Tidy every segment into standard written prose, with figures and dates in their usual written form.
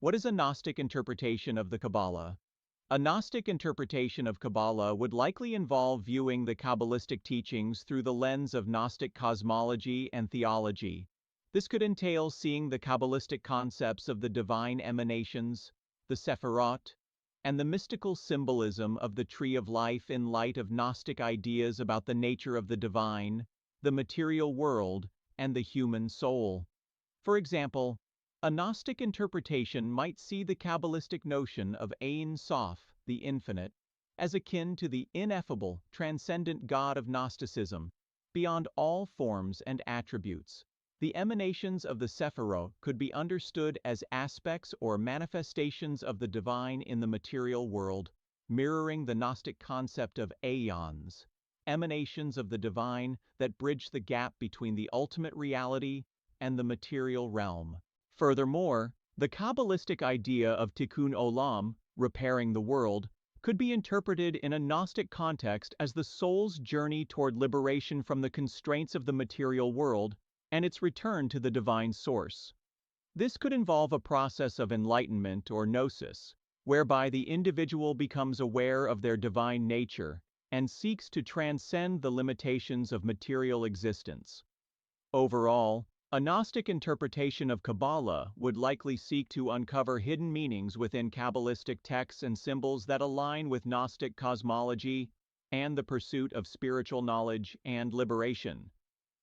What is a Gnostic interpretation of the Kabbalah? A Gnostic interpretation of Kabbalah would likely involve viewing the Kabbalistic teachings through the lens of Gnostic cosmology and theology. This could entail seeing the Kabbalistic concepts of the divine emanations, the sefirot, and the mystical symbolism of the tree of life in light of Gnostic ideas about the nature of the divine, the material world, and the human soul. For example, a Gnostic interpretation might see the Kabbalistic notion of Ein Sof, the infinite, as akin to the ineffable, transcendent God of Gnosticism, beyond all forms and attributes. The emanations of the sefirot could be understood as aspects or manifestations of the divine in the material world, mirroring the Gnostic concept of aeons, emanations of the divine that bridge the gap between the ultimate reality and the material realm. Furthermore, the Kabbalistic idea of tikkun olam, repairing the world, could be interpreted in a Gnostic context as the soul's journey toward liberation from the constraints of the material world and its return to the divine source. This could involve a process of enlightenment or gnosis, whereby the individual becomes aware of their divine nature and seeks to transcend the limitations of material existence. Overall, a Gnostic interpretation of Kabbalah would likely seek to uncover hidden meanings within Kabbalistic texts and symbols that align with Gnostic cosmology and the pursuit of spiritual knowledge and liberation.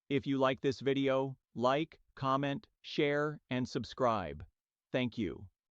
If you like this video, like, comment, share, and subscribe. Thank you.